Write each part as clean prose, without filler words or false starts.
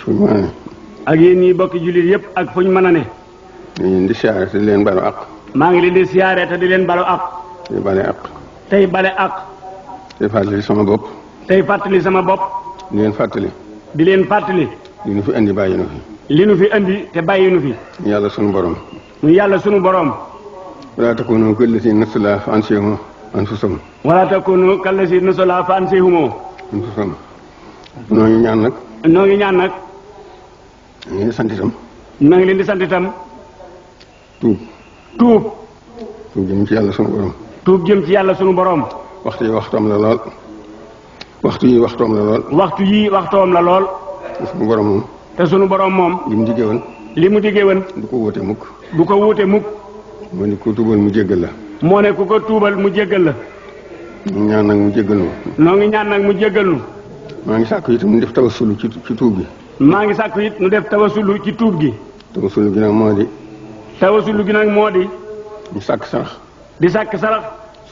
fu ñu mën a ne. ak yéen ñii bokki jullit yëpp ak fu ñu mën a ne. ñu leen di siyaare te di leen balu àq. maa ngi leen di siyaare te di leen balu àq. tey bale àq. tey bale àq. tey fàttali sama bopp. tey fàttali sama bopp. di leen fàttali. di leen fàttali. li nu fi indi bàyyi nu fi. li nu fi indi te bàyyi nu fi. yàlla sunu borom. mu yàlla sunu borom. wala takunu kallati nasulaa fa ansihum anfusahum. wala takunu kallati nasulaa fa ansihum anfusahum. noo ngi ñaan nag. noo ngi ñaan nag. ñu ngi sant itam. noo ngi leen di sant itam. tuub. tuub. tuub jëm ci yàlla sunu borom. tuub jëm ci yàlla sunu borom. waxtu yi waxtoom la lool. waxtu yi waxtoom la lool. waxtu yi waxtoom la lool. sunu borom moom. te sunu borom moom. li mu diggee woon. li mu diggee woon. du ko wóote mukk. du ko wuute mukk. moo ne ku tuubal mu jéggal la. moo ne ku ko tuubal mu jéggal la. ñu ñaan nag mu jéggal nu. noo ngi ñaan nag mu jéggal nu. maa ngi sàkku itam mu def tawasulu ci tuub gi. maa ngi sàkku it nu def tawasulu ci tuub gi. tawasulu gi nag moo di. tawasulu gi nag moo di. ñu sàkk sarax. di sàkk sarax.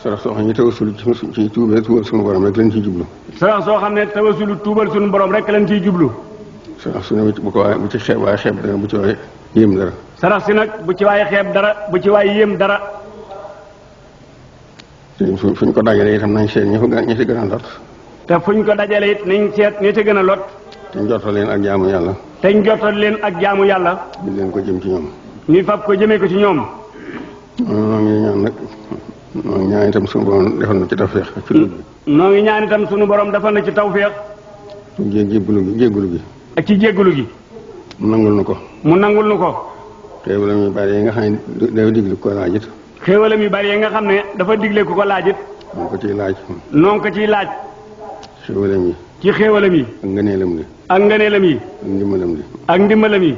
sarax soo xam ne tawasulu ci tuubee tuubal sunu borom rek lañ ciy jublu. sarax soo xam ne tawasulu tuubal sunu borom rek lañ ciy jublu. sarax su ne bu ko waaye bu ci xeeb waaye xeeb dara bu ci waaye yéem dara. sarax si nag bu ci waaye xeeb dara bu ci waaye yéem dara. te fu ñu ko dajalee itam nañ seet ñi ci gën a lot. te fu ñu ko dajalee it nañ seet ñi ci gën a lot. te njortal leen ak jaamu yàlla. te njortal leen ak jaamu yàlla. di leen ko jëm ci ñoom. ñu fab ko jëmee ko ci ñoom. noo ngi ñaan nag noo ngi ñaan itam sunu borom defal na ci tawfeex ci tuub bi. noo ngi ñaan itam sunu borom defal na ci tawfeex. jéggulu gi. ak ci jéggulu gi. mu nangul nu ko. mu nangul nu ko. xéewalam yu bari yi nga xam ne dafa digle ko laaj it. xéewalam yu bari yi nga xam ne dafa digle ku ko laaj it. noo ko ciy laaj. noo ko ciy laaj. xéewalam yi. ci xéewalam yi. ak ngëneelam li. ak ngëneelam yi. ak ndimbalam li. ak ndimbalam yi.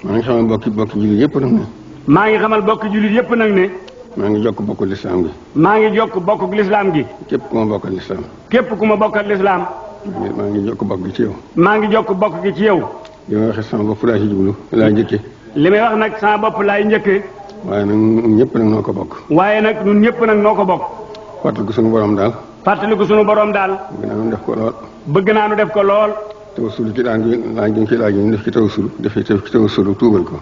maa ngi xamal bokki jullit yëpp nag ne. maa ngi xamal bokki jullit yëpp nag ne. maa ngi jokk bokku lislaam gi. maa ngi jokk bokku lislaam gi. képp ku ma bokkal lislaam. képp ku ma bokkal lislaam. maa ngi jokk bokk gi ci yow. maa ngi jokk bokk gi ci yow. li may waxee sama bopp laa ci jublu laa njëkke. li may wax nag sama bopp laay njëkke. waaye nag ñun ñëpp nag noo ko bokk. waaye nag ñun ñëpp nag noo ko bokk. fàttaliku sunu borom daal. fàttaliku sunu borom daal. bëgg naa nu def ko lool. bëgg naa nu def ko lool. tawassul ci daan laaj ñu ci laaj ñu def ci tawassul def ci tawassul tuubal ko.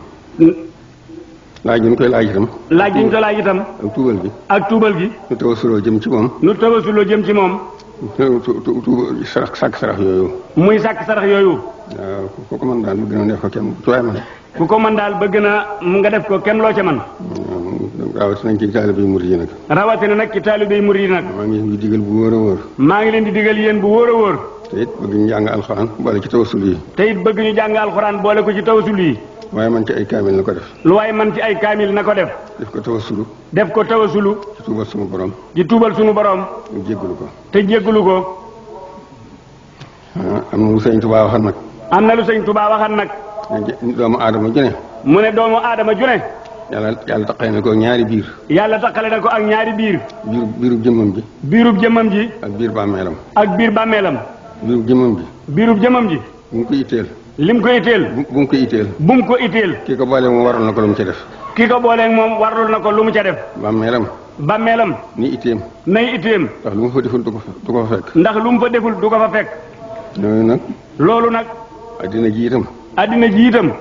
laaj ñu koy laaj itam. laaj ñu ko laaj itam. ak tuubal gi. ak tuubal gi. nu tawassuloo jëm ci moom. nu tawassuloo jëm ci moom. sàkk sarax yooyu. muy sàkk sarax yooyu. waaw ku ko mën daal bëgg na def ko kenn ci waay man. ku ko mën daal bëgg na nga def ko kenn loo ca man. rawatina ci taalibe murid yi nag. rawatina nag ci taalibe murid yi nag. maa ngi leen di digal bu wóor a wóor. maa ngi leen di digal yéen bu wóor a wóor. te it bëgg ñu jàng alxuraan boole ci tawassul yi. te it bëgg ñu jàng alxuraan boole ko ci tawassul yi. waaye man ci ay kaamil na ko def. lu waaye man ci ay kaamil na ko def. def ko tawassulu. def ko tawassulu. ci tuubal sunu borom. ci tuubal sunu borom. ñu jéggalu ko. te jéggalu ko. am na lu sëñ Tuubaa waxal nag. am na lu sëñ Tuubaa waxal nag. doomu aadama ju ne. mu ne doomu aadama ju ne. yàlla taqale na ko ñaari biir. yàlla taqale na ko ak ñaari biir. biirub jëmmam ji. biirub jëmmam ji. ak biir bàmmeelam. ak biir bàmmeelam. biirub jëmmam ji. biirub jëmmam ji. bu mu ko itteel. lim ko itteel. bu mu ko itteel. bu mu ko itteel. kii ko booleeg moom waral na ko lu mu ca def. kii ko booleeg moom warul na ko lu mu ca def. bàmmeelam. bàmmeelam. ni itteem. nay itteem. ndax lu mu fa deful du ko fa fekk. ndax lu mu fa deful du ko fa fekk. loolu nag. loolu nag. addina ji itam. addina ji itam.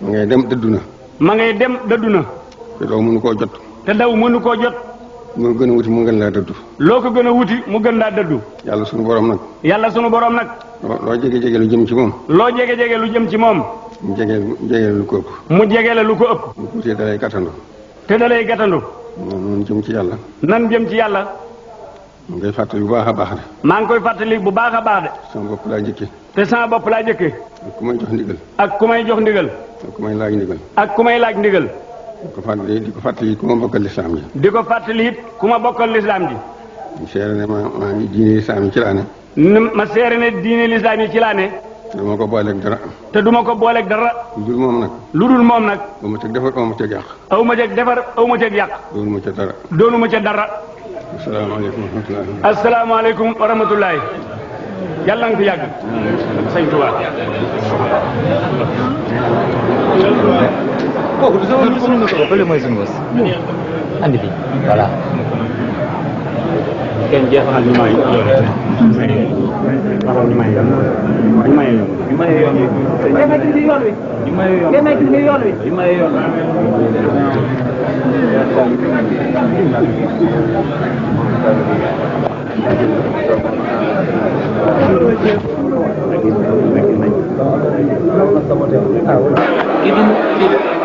ma ngay dem dëddu na. ma ngay dem dëddu na. te doo mënu koo jot. te daw mënu koo jot. moo gën a wuti mu gën laa dëddu. loo ko gën a wuti mu gën laa dëddu. yàlla sunu borom nag. yàlla sunu borom nag. loo jege lu jëm ci moom. loo jege lu jëm ci moom. mu jege lu ko ëpp. mu jege la lu ko ëpp. mu tuutee dalay gàttandu. te dalay gàttandu. noonu jëm ci yàlla. nan jëm ci yàlla. mu ngay fàttali bu baax a baax de. maa ngi koy fàttali bu baax a baax de. sama bopp laa njëkkee. te sama bopp laa njëkkee. ak ku may jox ndigal. ak ku may jox ndigal. ak ku may laaj ndigal. ak ku may laaj ndigal. di ko fàttali ku ma bokkal lislaam ji. di ko fàttali it ku ma bokkal lislaam ji. ñu seere ne maa ngi diine lislaam yi ci laa ne. ma seere ne diine lislaam yi ci laa ne. te duma ko booleeg dara. te duma ko booleeg dara. lu dul moom nag. lu dul moom nag. aw ma ceg defar aw ma ceg yàq. aw ma ceg defar aw ma ceg yàq. doonu ma ca dara. doonu ma ca dara. asalaamaaleykum wa rahmatulah. asalaamaaleykum wa rahmatulah. yàlla nga fi yàgg. sëñ Tuubaa. kooku du sama micro bële mooy suñu bos. andi bi voilà. kenn jeexal ñu may. waxoon ñu may ñu maye yoon wi. ngay may gis yoon wi. ñu maye yoon wi. ngay may gis yoon wi. ñu maye yoon wi. Kii